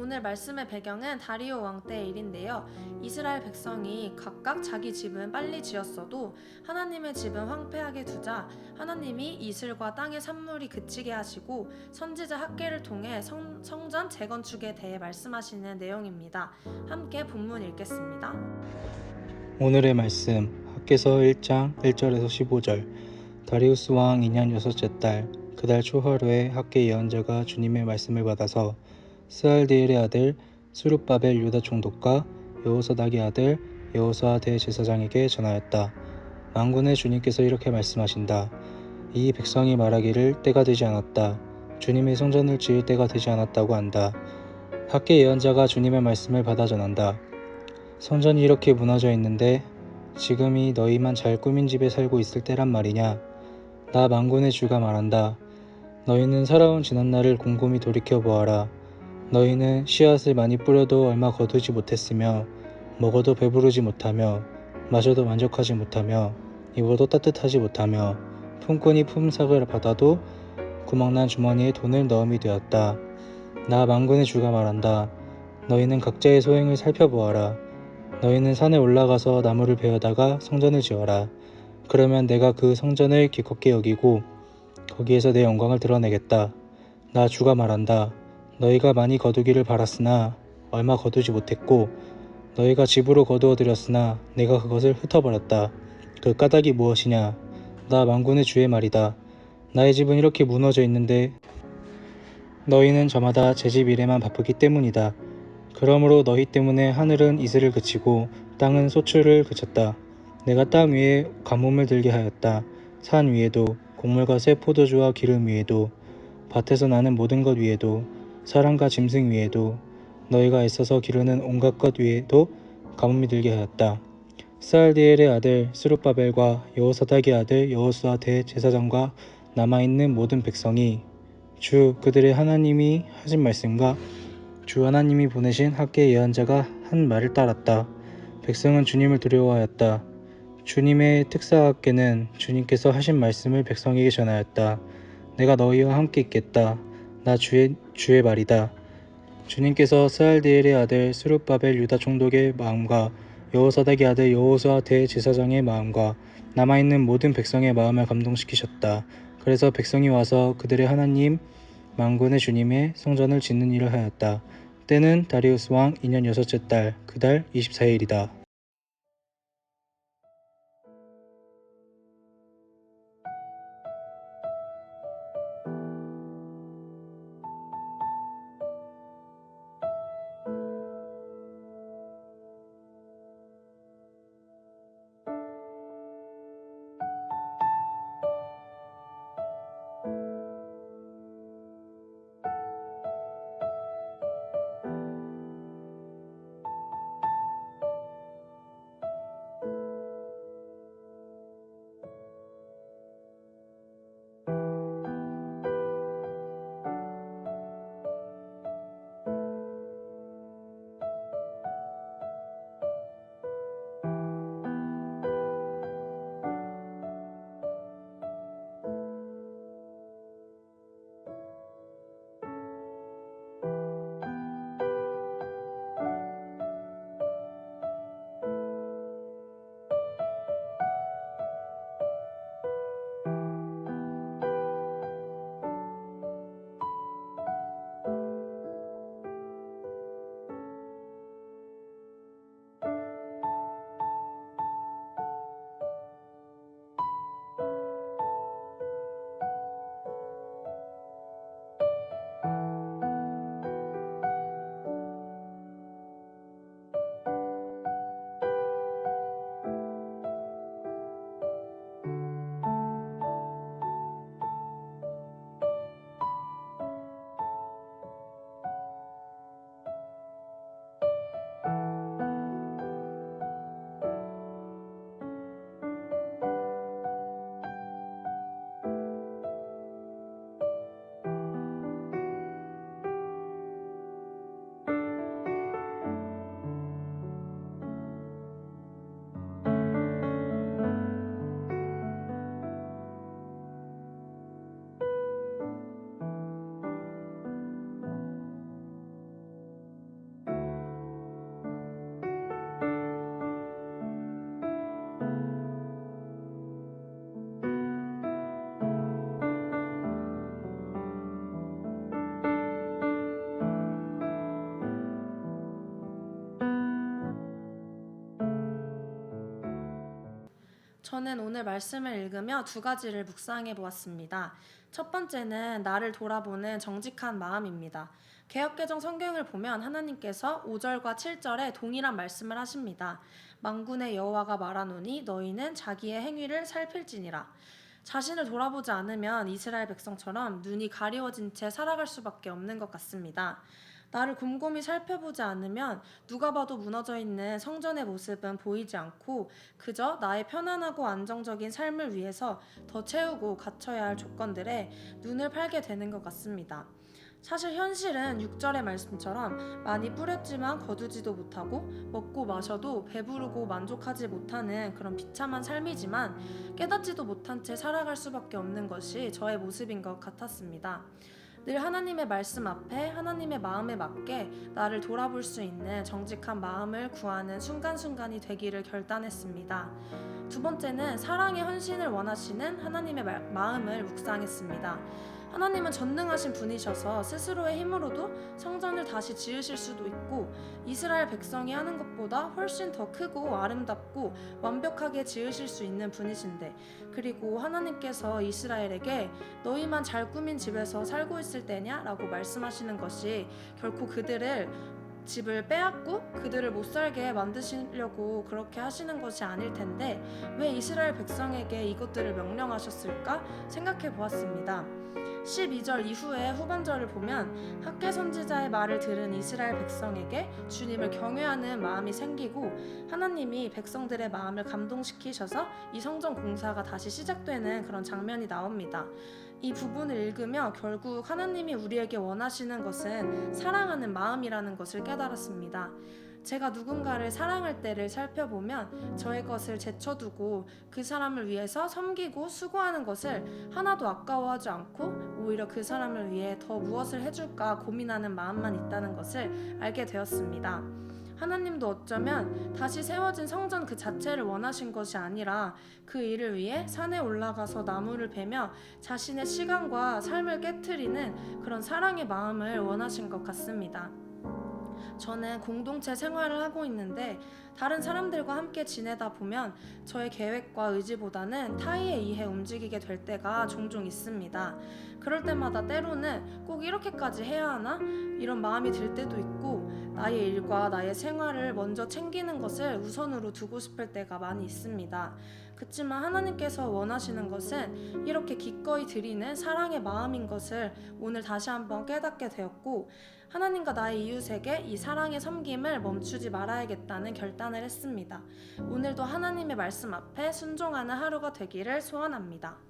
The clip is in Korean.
오늘 말씀의 배경은 다리오 왕 때의 일인데요. 이스라엘 백성이 각각 자기 집은 빨리 지었어도 하나님의 집은 황폐하게 두자 하나님이 이슬과 땅의 산물이 그치게 하시고 선지자 학개를 통해 성전 재건축에 대해 말씀하시는 내용입니다. 함께 본문 읽겠습니다. 오늘의 말씀 학개서 1장 1절에서 15절. 다리우스 왕 2년 여섯째 달 그달 초하루에 학개 예언자가 주님의 말씀을 받아서 스알디엘의 아들 스룹바벨 유다 총독과 여호사닥의 아들 여호수아 대제사장에게 전하였다. 만군의 주님께서 이렇게 말씀하신다. 이 백성이 말하기를 때가 되지 않았다. 주님의 성전을 지을 때가 되지 않았다고 한다. 학개 예언자가 주님의 말씀을 받아 전한다. 성전이 이렇게 무너져 있는데 지금이 너희만 잘 꾸민 집에 살고 있을 때란 말이냐. 나 만군의 주가 말한다. 너희는 살아온 지난날을 곰곰이 돌이켜보아라. 너희는 씨앗을 많이 뿌려도 얼마 거두지 못했으며 먹어도 배부르지 못하며 마셔도 만족하지 못하며 입어도 따뜻하지 못하며 품꾼이 품삯을 받아도 구멍난 주머니에 돈을 넣음이 되었다. 나 만군의 주가 말한다. 너희는 각자의 소행을 살펴보아라. 너희는 산에 올라가서 나무를 베어다가 성전을 지어라. 그러면 내가 그 성전을 기껍게 여기고 거기에서 내 영광을 드러내겠다. 나 주가 말한다. 너희가 많이 거두기를 바랐으나 얼마 거두지 못했고 너희가 집으로 거두어 들였으나 내가 그것을 흩어버렸다. 그 까닭이 무엇이냐? 나 만군의 주의 말이다. 나의 집은 이렇게 무너져 있는데 너희는 저마다 제 집 일에만 바쁘기 때문이다. 그러므로 너희 때문에 하늘은 이슬을 그치고 땅은 소출을 그쳤다. 내가 땅 위에 가뭄을 들게 하였다. 산 위에도 곡물과 새 포도주와 기름 위에도 밭에서 나는 모든 것 위에도 사람과 짐승 위에도 너희가 애써서 기르는 온갖 것 위에도 가뭄이 들게 하였다. 스알디엘의 아들 스룹바벨과 여호사닥의 아들 여호수아 대제사장과 남아있는 모든 백성이 주 그들의 하나님이 하신 말씀과 주 하나님이 보내신 학개 예언자가 한 말을 따랐다. 백성은 주님을 두려워하였다. 주님의 특사학개는 주님께서 하신 말씀을 백성에게 전하였다. 내가 너희와 함께 있겠다. 나 주의 말이다. 주님께서 스알디엘의 아들 스룹바벨 유다 총독의 마음과 여호사닥의 아들 여호수아 대제사장의 마음과 남아있는 모든 백성의 마음을 감동시키셨다. 그래서 백성이 와서 그들의 하나님 만군의 주님의 성전을 짓는 일을 하였다. 때는 다리우스 왕 2년 여섯째 달 그달 24일이다. 저는 오늘 말씀을 읽으며 두 가지를 묵상해 보았습니다. 첫 번째는 나를 돌아보는 정직한 마음입니다. 개역개정 성경을 보면 하나님께서 5절과 7절에 동일한 말씀을 하십니다. 만군의 여호와가 말하노니 너희는 자기의 행위를 살필지니라. 자신을 돌아보지 않으면 이스라엘 백성처럼 눈이 가리워진 채 살아갈 수밖에 없는 것 같습니다. 나를 곰곰이 살펴보지 않으면 누가 봐도 무너져 있는 성전의 모습은 보이지 않고 그저 나의 편안하고 안정적인 삶을 위해서 더 채우고 갖춰야 할 조건들에 눈을 팔게 되는 것 같습니다. 사실 현실은 6절의 말씀처럼 많이 뿌렸지만 거두지도 못하고 먹고 마셔도 배부르고 만족하지 못하는 그런 비참한 삶이지만 깨닫지도 못한 채 살아갈 수밖에 없는 것이 저의 모습인 것 같았습니다. 늘 하나님의 말씀 앞에 하나님의 마음에 맞게 나를 돌아볼 수 있는 정직한 마음을 구하는 순간순간이 되기를 결단했습니다. 두 번째는 사랑의 헌신을 원하시는 하나님의 마음을 묵상했습니다. 하나님은 전능하신 분이셔서 스스로의 힘으로도 성전을 다시 지으실 수도 있고 이스라엘 백성이 하는 것보다 훨씬 더 크고 아름답고 완벽하게 지으실 수 있는 분이신데 그리고 하나님께서 이스라엘에게 너희만 잘 꾸민 집에서 살고 있을 때냐? 라고 말씀하시는 것이 결코 그들을 집을 빼앗고 그들을 못 살게 만드시려고 그렇게 하시는 것이 아닐 텐데 왜 이스라엘 백성에게 이것들을 명령하셨을까 생각해 보았습니다. 12절 이후의 후반절을 보면 학개 선지자의 말을 들은 이스라엘 백성에게 주님을 경외하는 마음이 생기고 하나님이 백성들의 마음을 감동시키셔서 이 성전 공사가 다시 시작되는 그런 장면이 나옵니다. 이 부분을 읽으며 결국 하나님이 우리에게 원하시는 것은 사랑하는 마음이라는 것을 깨달았습니다. 제가 누군가를 사랑할 때를 살펴보면 저의 것을 제쳐두고 그 사람을 위해서 섬기고 수고하는 것을 하나도 아까워하지 않고 오히려 그 사람을 위해 더 무엇을 해줄까 고민하는 마음만 있다는 것을 알게 되었습니다. 하나님도 어쩌면 다시 세워진 성전 그 자체를 원하신 것이 아니라 그 일을 위해 산에 올라가서 나무를 베며 자신의 시간과 삶을 깨트리는 그런 사랑의 마음을 원하신 것 같습니다. 저는 공동체 생활을 하고 있는데 다른 사람들과 함께 지내다 보면 저의 계획과 의지보다는 타의에 의해 움직이게 될 때가 종종 있습니다. 그럴 때마다 때로는 꼭 이렇게까지 해야 하나? 이런 마음이 들 때도 있고 나의 일과 나의 생활을 먼저 챙기는 것을 우선으로 두고 싶을 때가 많이 있습니다. 그렇지만 하나님께서 원하시는 것은 이렇게 기꺼이 드리는 사랑의 마음인 것을 오늘 다시 한번 깨닫게 되었고 하나님과 나의 이웃에게 이 사랑의 섬김을 멈추지 말아야겠다는 결단을 했습니다. 오늘도 하나님의 말씀 앞에 순종하는 하루가 되기를 소원합니다.